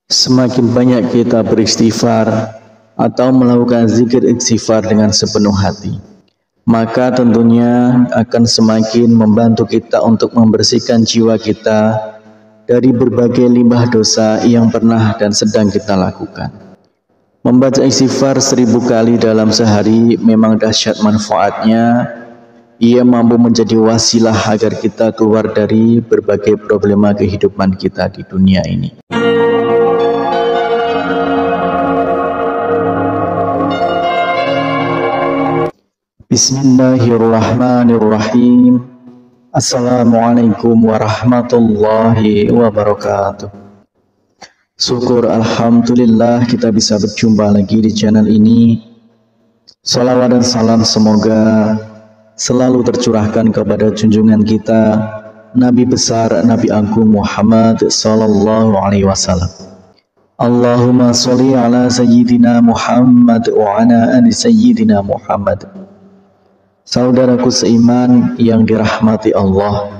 Semakin banyak kita beristighfar atau melakukan zikir istighfar dengan sepenuh hati, maka tentunya akan semakin membantu kita untuk membersihkan jiwa kita dari berbagai limbah dosa yang pernah dan sedang kita lakukan. Membaca istighfar 1000 kali dalam sehari memang dahsyat manfaatnya. Ia mampu menjadi wasilah agar kita keluar dari berbagai problema kehidupan kita di dunia ini. Bismillahirrahmanirrahim. Assalamualaikum warahmatullahi wabarakatuh. Syukur alhamdulillah kita bisa berjumpa lagi di channel ini. Salawat dan salam semoga selalu tercurahkan kepada junjungan kita Nabi besar Nabi Agung Muhammad sallallahu alaihi wasallam. Allahumma sholli ala sayyidina Muhammad wa ala ali sayyidina Muhammad. Saudaraku seiman yang dirahmati Allah,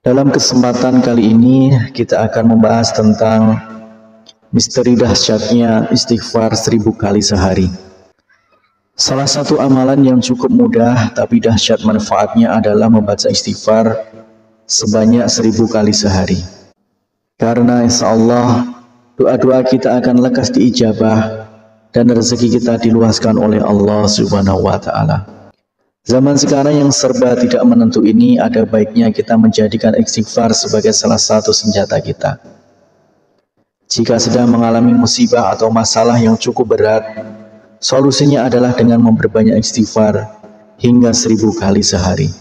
dalam kesempatan kali ini kita akan membahas tentang misteri dahsyatnya istighfar 1000 kali sehari. Salah satu amalan yang cukup mudah tapi dahsyat manfaatnya adalah membaca istighfar sebanyak 1000 kali sehari. Karena insya Allah doa-doa kita akan lekas diijabah dan rezeki kita diluaskan oleh Allah Subhanahu wa Ta'ala. Zaman sekarang yang serba tidak menentu ini, ada baiknya kita menjadikan istighfar sebagai salah satu senjata kita. Jika sedang mengalami musibah atau masalah yang cukup berat, solusinya adalah dengan memperbanyak istighfar hingga 1000 kali sehari.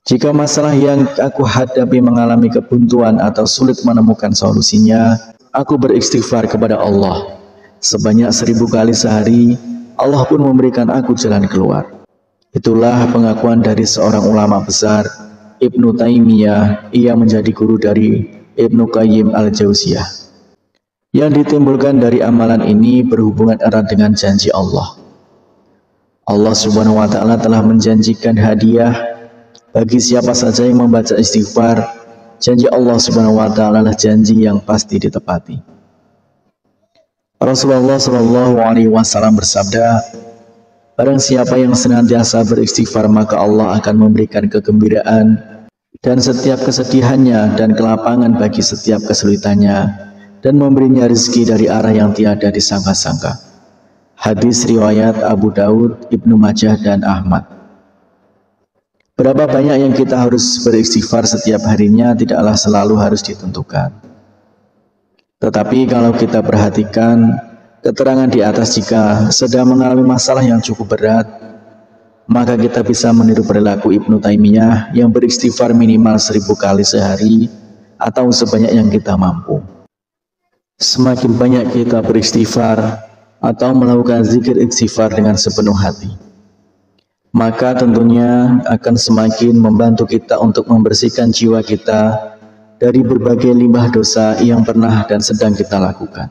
Jika masalah yang aku hadapi mengalami kebuntuan atau sulit menemukan solusinya, aku beristighfar kepada Allah sebanyak 1000 kali sehari. Allah pun memberikan aku jalan keluar. Itulah pengakuan dari seorang ulama besar, Ibnu Taimiyah. Ia menjadi guru dari Ibnu Qayyim al-Jauziyah. Yang ditimbulkan dari amalan ini berhubungan erat dengan janji Allah. Allah Subhanahu wa Ta'ala telah menjanjikan hadiah bagi siapa saja yang membaca istighfar. Janji Allah Subhanahu wa Ta'ala adalah janji yang pasti ditepati. Rasulullah Shallallahu alaihi wasallam bersabda, barang siapa yang senantiasa beristighfar maka Allah akan memberikan kegembiraan dan setiap kesedihannya dan kelapangan bagi setiap kesulitannya, dan memberinya rezeki dari arah yang tiada disangka-sangka. Hadis riwayat Abu Daud, Ibnu Majah dan Ahmad. Berapa banyak yang kita harus beristighfar setiap harinya tidaklah selalu harus ditentukan. Tetapi kalau kita perhatikan keterangan di atas, jika sedang mengalami masalah yang cukup berat, maka kita bisa meniru perilaku Ibnu Taimiyah yang beristighfar minimal 1000 kali sehari atau sebanyak yang kita mampu. Semakin banyak kita beristighfar atau melakukan zikir istighfar dengan sepenuh hati, maka tentunya akan semakin membantu kita untuk membersihkan jiwa kita dari berbagai limbah dosa yang pernah dan sedang kita lakukan.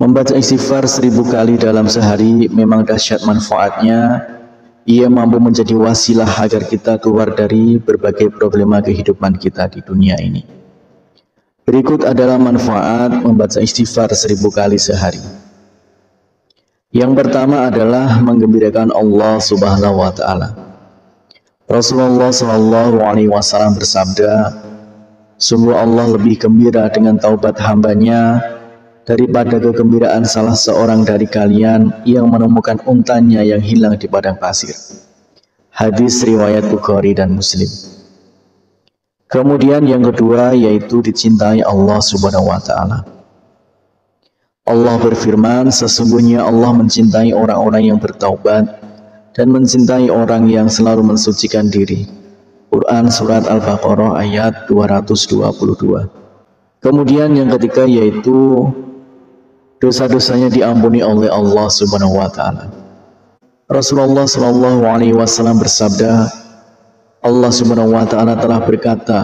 Membaca istighfar 1000 kali dalam sehari memang dahsyat manfaatnya. Ia mampu menjadi wasilah agar kita keluar dari berbagai problema kehidupan kita di dunia ini. Berikut adalah manfaat membaca istighfar 1000 kali sehari. Yang pertama adalah menggembirakan Allah Subhanahu wa Ta'ala. Rasulullah Shallallahu alaihi wasallam bersabda, sungguh Allah lebih gembira dengan taubat hambanya daripada kegembiraan salah seorang dari kalian yang menemukan untanya yang hilang di padang pasir. Hadis riwayat Bukhari dan Muslim. Kemudian yang kedua yaitu dicintai Allah Subhanahu wa Ta'ala. Allah berfirman, sesungguhnya Allah mencintai orang-orang yang bertaubat dan mencintai orang yang selalu mensucikan diri. Quran Surat Al-Baqarah ayat 222. Kemudian yang ketiga yaitu dosa-dosanya diampuni oleh Allah Subhanahu wa Ta'ala. Rasulullah Shallallahu alaihi wasallam bersabda, Allah Subhanahu wa Ta'ala telah berkata,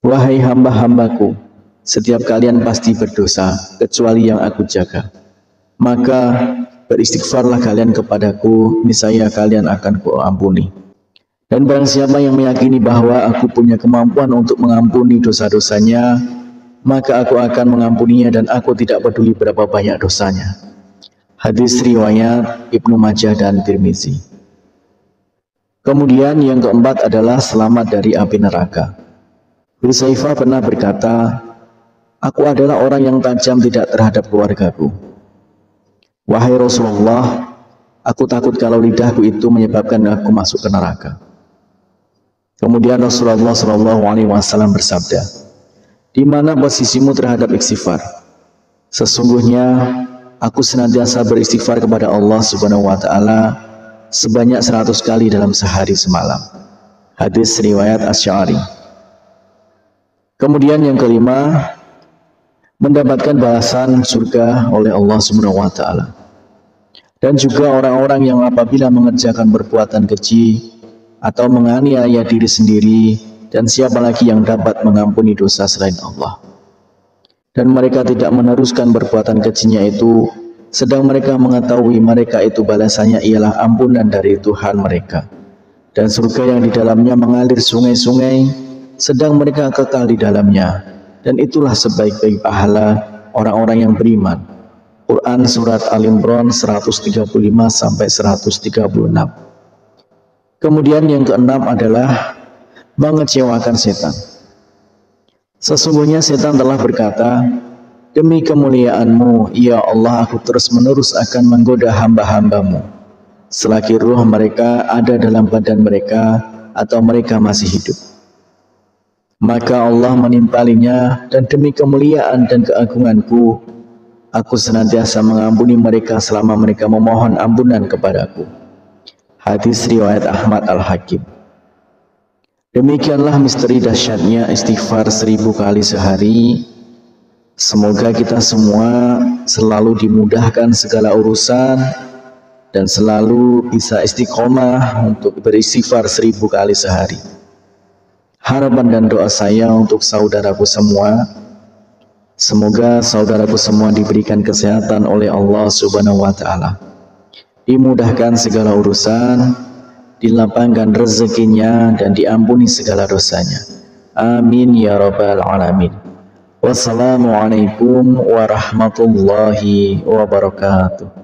wahai hamba-hambaku, setiap kalian pasti berdosa kecuali yang aku jaga. Maka beristighfarlah kalian kepadaku, niscaya kalian akan kuampuni. Dan barang siapa yang meyakini bahwa aku punya kemampuan untuk mengampuni dosa-dosanya, maka aku akan mengampuninya dan aku tidak peduli berapa banyak dosanya. Hadis riwayat Ibnu Majah dan Tirmizi. Kemudian yang keempat adalah selamat dari api neraka. Hudzaifah pernah berkata, aku adalah orang yang tajam tidak terhadap keluargaku. Wahai Rasulullah, aku takut kalau lidahku itu menyebabkan aku masuk ke neraka. Kemudian Rasulullah SAW bersabda, di mana posisimu terhadap istighfar? Sesungguhnya aku senantiasa beristighfar kepada Allah Subhanahu wa taala sebanyak 100 kali dalam sehari semalam. Hadis riwayat Asy'ari. Kemudian yang kelima, mendapatkan balasan surga oleh Allah Subhanahu wa taala. Dan juga orang-orang yang apabila mengerjakan perbuatan keji atau menganiaya diri sendiri, dan siapa lagi yang dapat mengampuni dosa selain Allah. Dan mereka tidak meneruskan perbuatan kejinya itu, sedang mereka mengetahui mereka itu balasannya ialah ampunan dari Tuhan mereka. Dan surga yang di dalamnya mengalir sungai-sungai, sedang mereka kekal di dalamnya. Dan itulah sebaik-baik pahala orang-orang yang beriman. Quran Surat Al-Imran 135-136. Kemudian yang keenam adalah mengecewakan setan. Sesungguhnya setan telah berkata, demi kemuliaan-Mu, ya Allah, aku terus-menerus akan menggoda hamba-hamba-Mu selagi ruh mereka ada dalam badan mereka atau mereka masih hidup. Maka Allah menimpalinya, dan demi kemuliaan dan keagungan-Ku, aku senantiasa mengampuni mereka selama mereka memohon ampunan kepadaku. Hadis riwayat Ahmad Al-Hakim. Demikianlah misteri dahsyatnya istighfar 1000 kali sehari. Semoga kita semua selalu dimudahkan segala urusan dan selalu bisa istiqomah untuk beristighfar 1000 kali sehari. Harapan dan doa saya untuk saudaraku semua, semoga saudaraku semua diberikan kesehatan oleh Allah Subhanahu wa taala. Dimudahkan segala urusan, dilapangkan rezekinya, dan diampuni segala dosanya. Amin ya rabbal alamin. Wassalamualaikum warahmatullahi wabarakatuh.